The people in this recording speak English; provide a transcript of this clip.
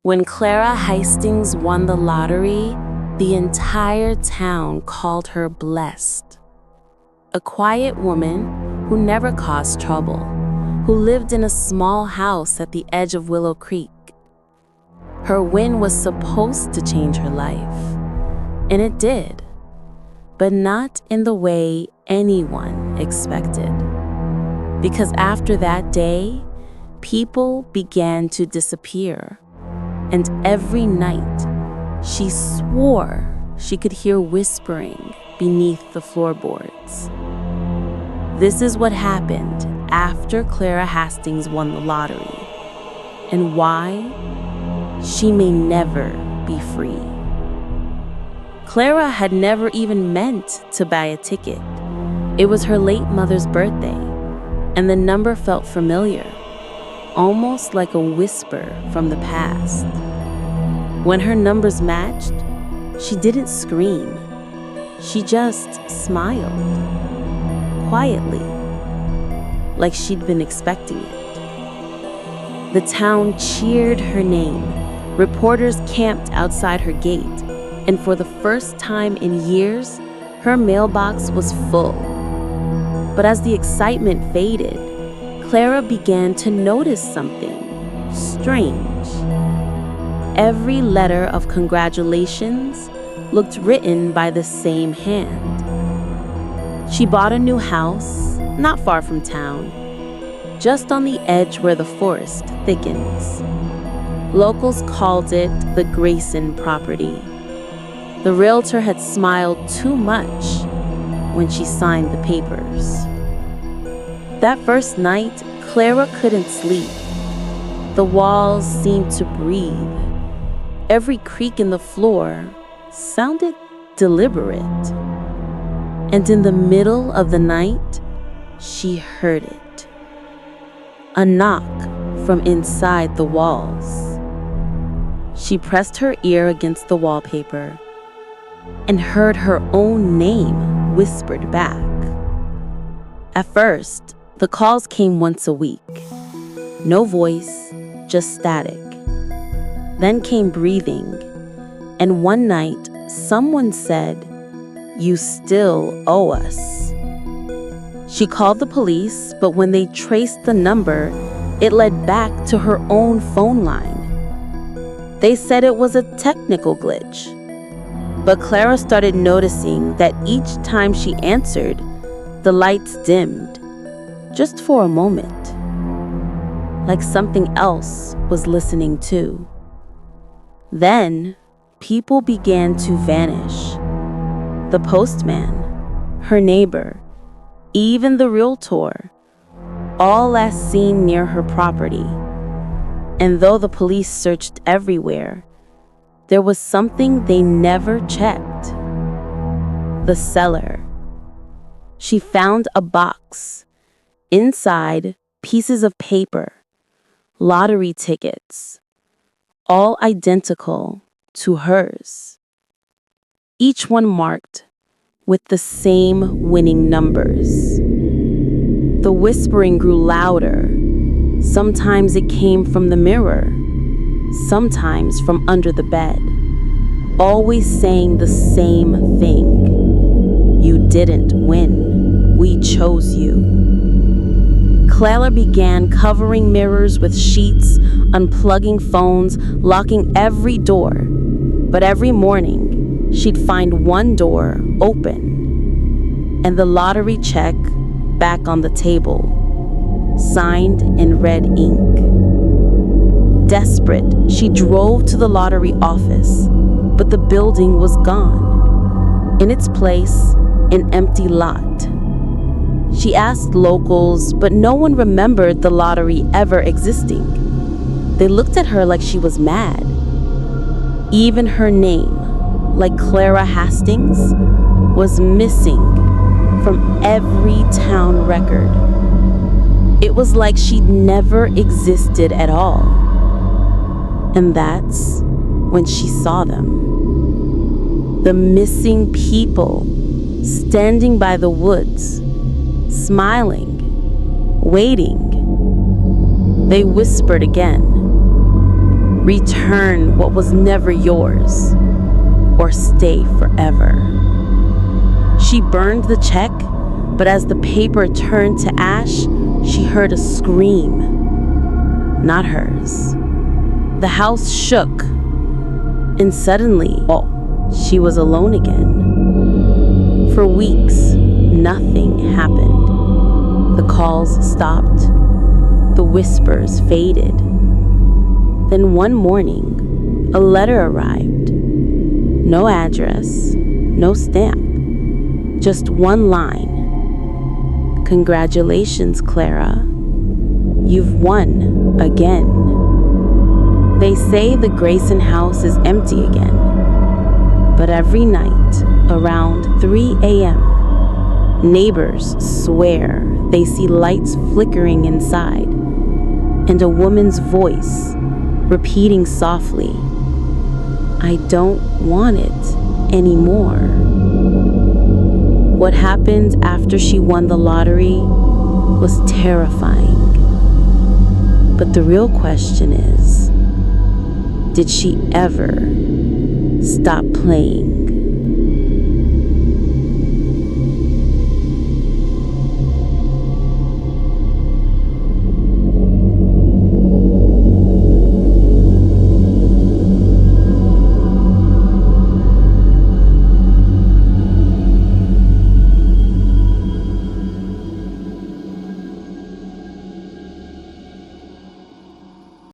When Clara Hastings won the lottery, the entire town called her blessed. A quiet woman who never caused trouble, who lived in a small house at the edge of Willow Creek. Her win was supposed to change her life, and it did, but not in the way anyone expected. Because after that day, people began to disappear, and every night she swore she could hear whispering beneath the floorboards. This is what happened after Clara Hastings won the lottery, and why she may never be free. Clara had never even meant to buy a ticket. It was her late mother's birthday, and the number felt familiar, almost like a whisper from the past. When her numbers matched, she didn't scream. She just smiled, quietly, like she'd been expecting it. The town cheered her name. Reporters camped outside her gate, and for the first time in years, her mailbox was full. But as the excitement faded, Clara began to notice something strange. Every letter of congratulations looked written by the same hand. She bought a new house, not far from town, just on the edge where the forest thickens. Locals called it the Grayson property. The realtor had smiled too much when she signed the papers. That first night, Clara couldn't sleep. The walls seemed to breathe. Every creak in the floor sounded deliberate. And in the middle of the night, she heard it. A knock from inside the walls. She pressed her ear against the wallpaper and heard her own name whispered back. At first, the calls came once a week. No voice, just static. Then came breathing, and one night, someone said, "You still owe us." She called the police, but when they traced the number, it led back to her own phone line. They said it was a technical glitch. But Clara started noticing that each time she answered, the lights dimmed, just for a moment, like something else was listening too. Then, people began to vanish. The postman, her neighbor, even the realtor, all last seen near her property. And though the police searched everywhere, there was something they never checked. The cellar. She found a box. Inside, pieces of paper, lottery tickets, all identical to hers. Each one marked with the same winning numbers. The whispering grew louder. Sometimes it came from the mirror, sometimes from under the bed, always saying the same thing. You didn't win. We chose you. Clara began covering mirrors with sheets, unplugging phones, locking every door. But every morning, she'd find one door open and the lottery check back on the table, signed in red ink. Desperate, she drove to the lottery office, but the building was gone. In its place, an empty lot. She asked locals, but no one remembered the lottery ever existing. They looked at her like she was mad. Even her name, like Clara Hastings, was missing from every town record. It was like she'd never existed at all. And that's when she saw them. The missing people standing by the woods, smiling, waiting. They whispered again. Return what was never yours, or stay forever. She burned the check, but as the paper turned to ash, she heard a scream. Not hers. The house shook, and suddenly, she was alone again. For weeks, nothing happened. The calls stopped. The whispers faded. Then one morning, a letter arrived. No address, no stamp, just one line. Congratulations, Clara. You've won again. They say the Grayson house is empty again. But every night, around 3 a.m., neighbors swear they see lights flickering inside and a woman's voice repeating softly, "I don't want it anymore." What happened after she won the lottery was terrifying. But the real question is, did she ever stop playing?